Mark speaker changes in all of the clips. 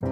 Speaker 1: Hi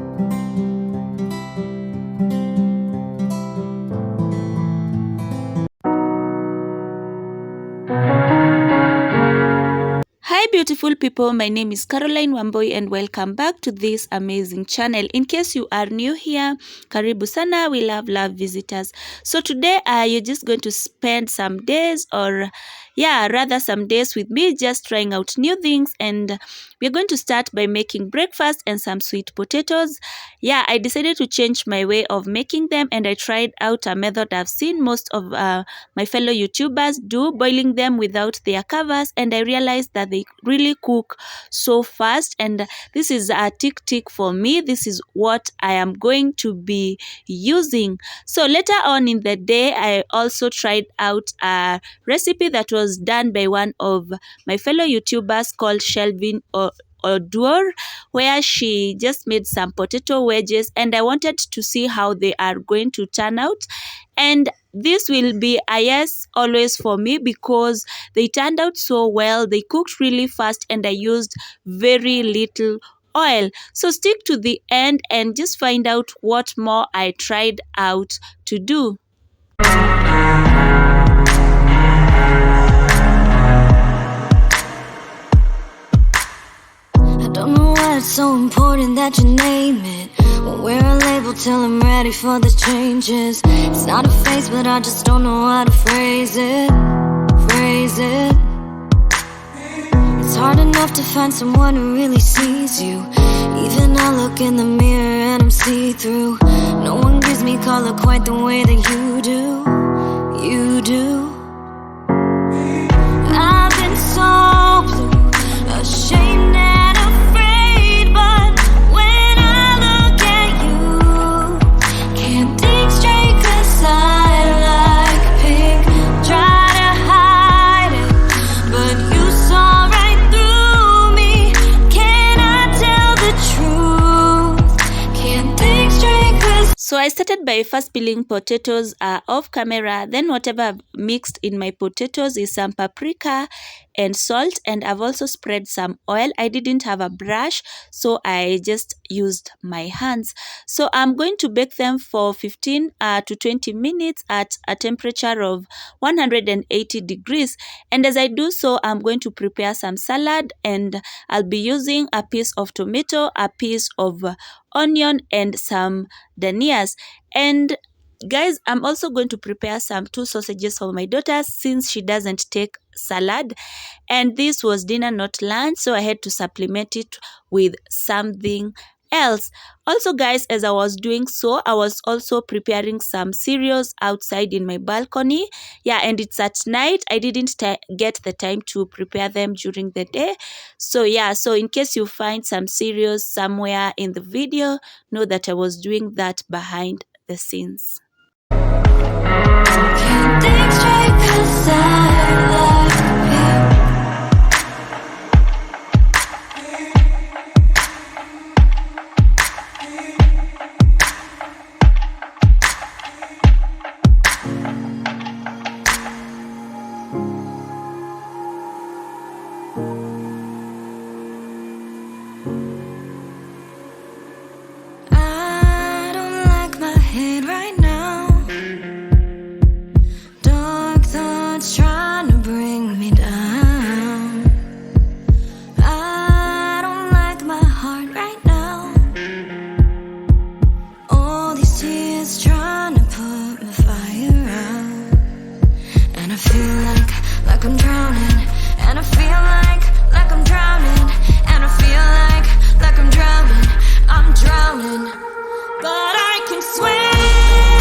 Speaker 1: beautiful people, my name is Caroline Wamboi and welcome back to this amazing channel. In case you are new here, karibu sana, we love visitors. So today you're just going to spend some days some days with me just trying out new things, and we're going to start by making breakfast and some sweet potatoes. I decided to change my way of making them, and I tried out a method I've seen most of my fellow YouTubers do, boiling them without their covers, and I realized that they really cook so fast, and this is a tick for me. This is what I am going to be using. So later on in the day, I also tried out a recipe that was done by one of my fellow YouTubers called Shelvin Odur, where she just made some potato wedges, and I wanted to see how they are going to turn out. And this will be a yes always for me because they turned out so well. They cooked really fast and I used very little oil. So stick to the end and just find out what more I tried out to do.
Speaker 2: Don't know why it's so important that you name it. Won't wear a label till I'm ready for the changes. It's not a phase, but I just don't know how to phrase it. It's hard enough to find someone who really sees you. Even I look in the mirror and I'm see-through. No one gives me color quite the way that you do. You do. I've been so blue, ashamed and afraid, but when I look at you, can't think straight 'cause I like pink. Try to hide it, but you saw right through me. Can I tell the truth? Can't think straight 'cause
Speaker 1: So I started by first peeling potatoes off camera. Then whatever I've mixed in my potatoes is some paprika and salt, and I've also spread some oil. I didn't have a brush, so I just used my hands. So I'm going to bake them for 15 to 20 minutes at a temperature of 180 degrees. And as I do so, I'm going to prepare some salad, and I'll be using a piece of tomato, a piece of onion, and some danias. And guys, I'm also going to prepare some 2 sausages for my daughter since she doesn't take salad, and this was dinner not lunch, so I had to supplement it with something else. Also guys, as I was doing so, I was also preparing some cereals outside in my balcony. And it's at night. I didn't get the time to prepare them during the day. So so in case you find some cereals somewhere in the video, know that I was doing that behind the scenes.
Speaker 2: can't think straight 'cause I like pink. I don't like my head right now. Dark thoughts trying to bring me down. I don't like my heart right now. All these tears trying to put my fire out. And I feel like I'm drowning. And I feel like I'm drowning. And I feel like I'm drowning. I'm drowning, but I can swim.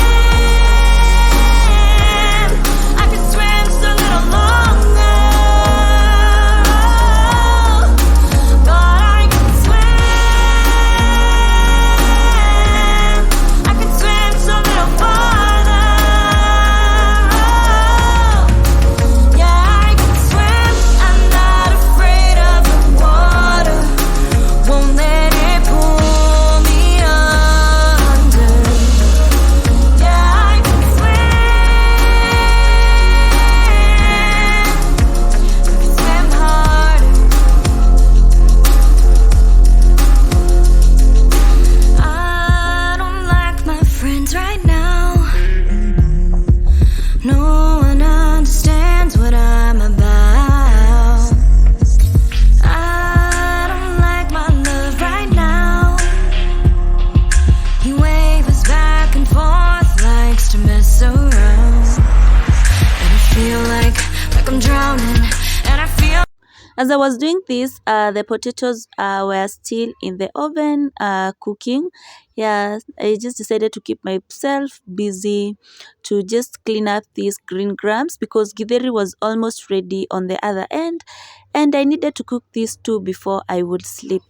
Speaker 1: As I was doing this, the potatoes were still in the oven cooking. Yeah, I just decided to keep myself busy to just clean up these green grams because githeri was almost ready on the other end, and I needed to cook these two before I would sleep.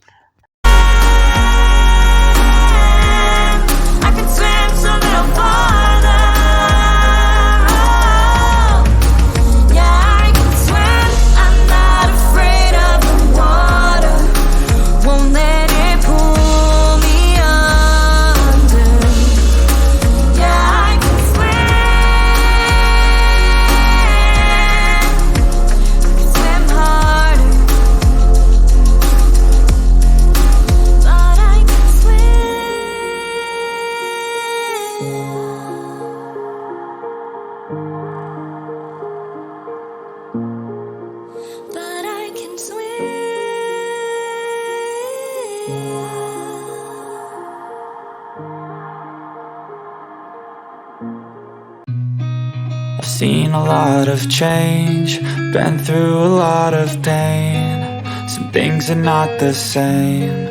Speaker 2: I can swim so little farther. Yeah, I can swim. I'm not afraid of the water. Won't let it pull me under. Yeah, I can swim harder, but I can but I can
Speaker 3: I've seen a lot of change, been through a lot of pain. Some things are not the same.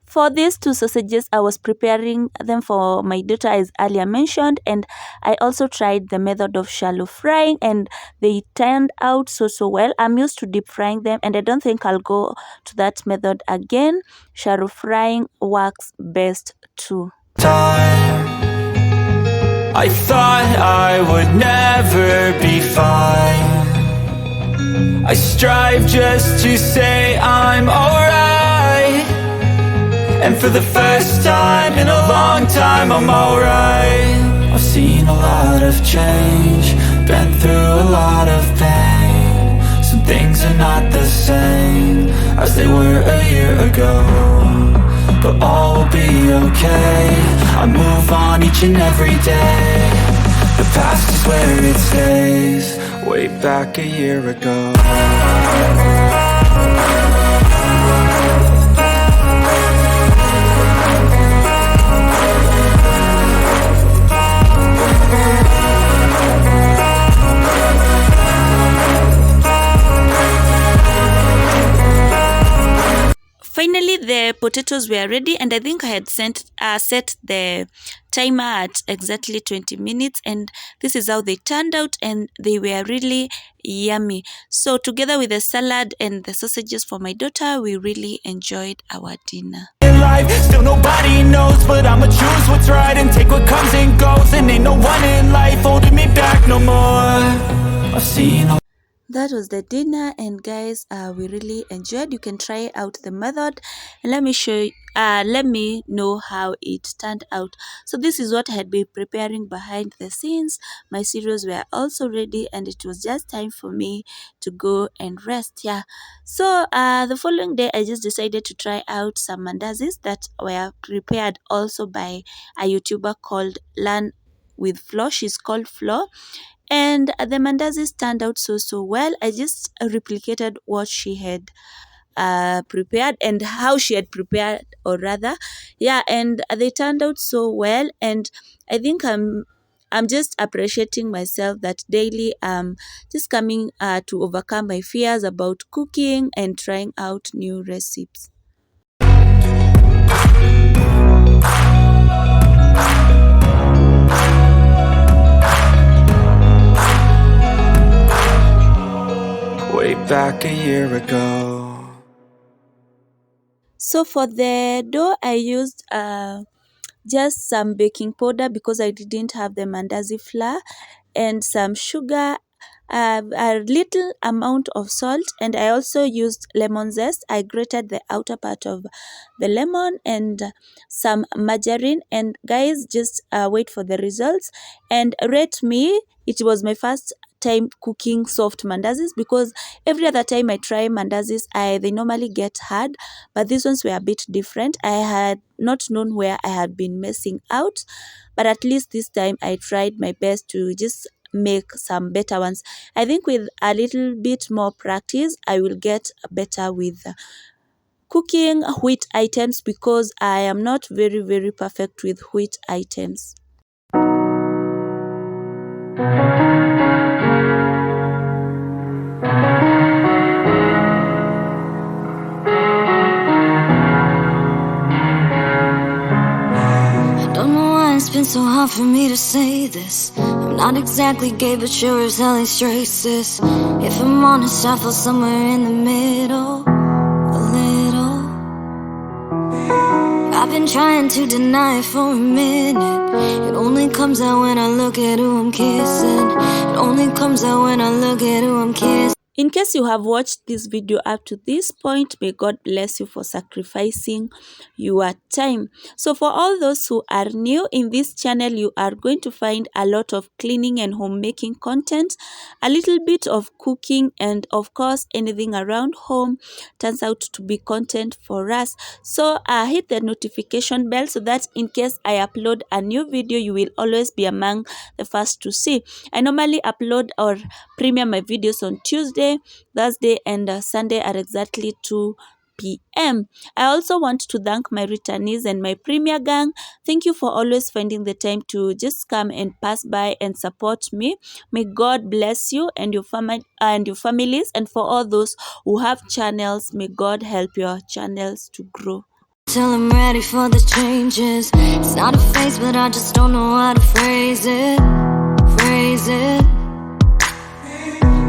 Speaker 1: For these two sausages, I was preparing them for my daughter as earlier mentioned, and I also tried the method of shallow frying and they turned out so well. I'm used to deep frying them and I don't think I'll go to that method again. Shallow frying works best too.
Speaker 3: Time, I thought I would never be fine. I strive just to say I'm alright, and for the first time in a long time I'm alright. I've seen a lot of change, been through a lot of pain. Some things are not the same as they were a year ago, but all will be okay. I move on each and every day. The past is where it stays, way back a year ago.
Speaker 1: Finally, the potatoes were ready and I think I had set the timer at exactly 20 minutes and this is how they turned out and they were really yummy. So together with the salad and the sausages for my daughter, we really enjoyed our dinner.
Speaker 3: In life, still nobody knows, but I'ma choose what's right and take what comes and goes. And ain't no one in life holding me back no more. I've seen a
Speaker 1: That was the dinner and guys, we really enjoyed. You can try out the method and let me show you, let me know how it turned out. So this is what I had been preparing behind the scenes. My cereals were also ready and it was just time for me to go and rest. Yeah, so the following day I just decided to try out some mandazis that were prepared also by a YouTuber called Learn with Flo. She's called Flo. And the mandazis turned out so well. I just replicated what she had prepared and how she had prepared, or rather, yeah, and they turned out so well. And I think I'm just appreciating myself that daily just coming to overcome my fears about cooking and trying out new recipes.
Speaker 3: way back a year ago.
Speaker 1: So for the dough, I used just some baking powder because I didn't have the mandazi flour, and some sugar, a little amount of salt, and I also used lemon zest. I grated the outer part of the lemon and some margarine. And guys, just wait for the results and rate me. It was my first time cooking soft mandazis because every other time I try mandazis, they normally get hard, but these ones were a bit different. I had not known where I had been messing out, but at least this time I tried my best to just make some better ones. I think with a little bit more practice, I will get better with cooking wheat items because I am not very perfect with wheat items.
Speaker 2: it's been so hard for me to say this. I'm not exactly gay, but sure as hell ain't straight, sis. If I'm honest, I feel somewhere in the middle, a little. I've been trying to deny it for a minute. It only comes out when I look at who I'm kissing. It only comes out when I look at who I'm kissing.
Speaker 1: In case you have watched this video up to this point, may God bless you for sacrificing your time. So for all those who are new in this channel, you are going to find a lot of cleaning and homemaking content, a little bit of cooking, and of course anything around home turns out to be content for us. So hit the notification bell so that in case I upload a new video, you will always be among the first to see. I normally upload or premiere my videos on Tuesday, Thursday, and Sunday at exactly 2 p.m. I also want to thank my returnees and my premier gang. Thank you for always finding the time to just come and pass by and support me. May God bless you and your family and your families. And for all those who have channels, may God help your channels to grow.
Speaker 2: Till I'm ready for the changes. It's not a phase, but I just don't know how to phrase it. Phrase it.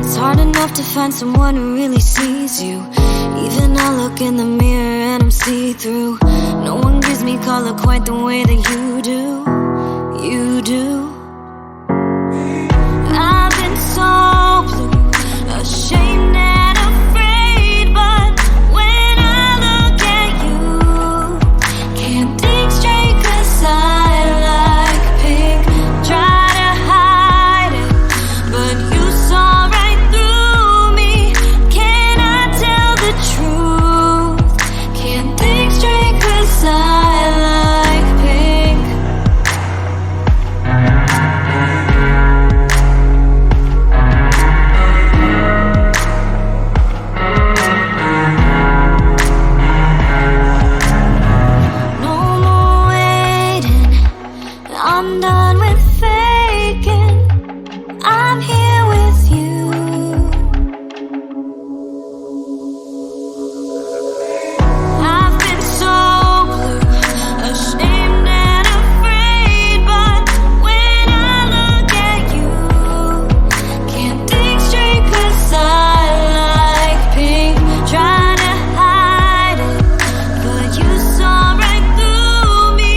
Speaker 2: It's hard enough to find someone who really sees you. Even I look in the mirror and I'm see-through. No one gives me color quite the way that you do. You do. I've been so blue, ashamed and afraid, but when I look at you, can't think straight 'cause I like pink. Try to hide it, but you saw right through me. Can I tell the truth? Can't think straight 'cause I like pink. No more waiting, I'm done with faking. I'm here with you. I've been so blue, ashamed and afraid, but when I look at you, can't think straight 'cause I like pink. Try to hide it, but you saw right through me.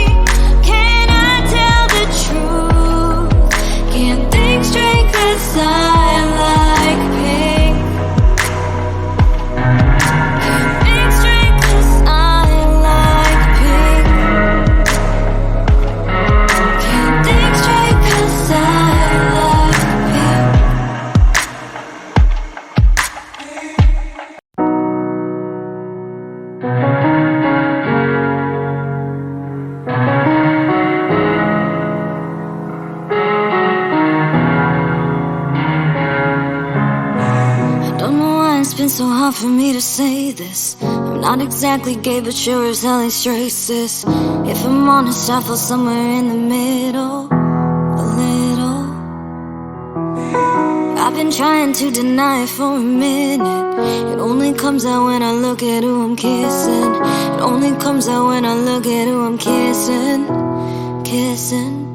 Speaker 2: Can I tell the truth? Can't think straight 'cause I like pink. Can't think straight 'cause I like pink. Can't think straight 'cause I like pink. I don't know why it's been so hard for me to say this. I'm not exactly gay, but sure as hell ain't straight, sis. If I'm honest, I feel somewhere in the middle, a little. I've been trying to deny it for a minute. It only comes out when I look at who I'm kissing. It only comes out when I look at who I'm kissing. Kissing.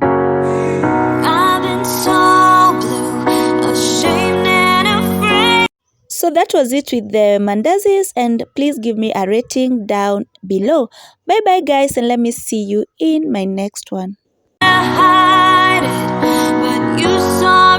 Speaker 2: I've been so blue, ashamed and afraid.
Speaker 1: So that was it with the Mandazis, and please give me a rating down below. Bye bye guys, and let me see you in my next one.
Speaker 2: Hide it, but you saw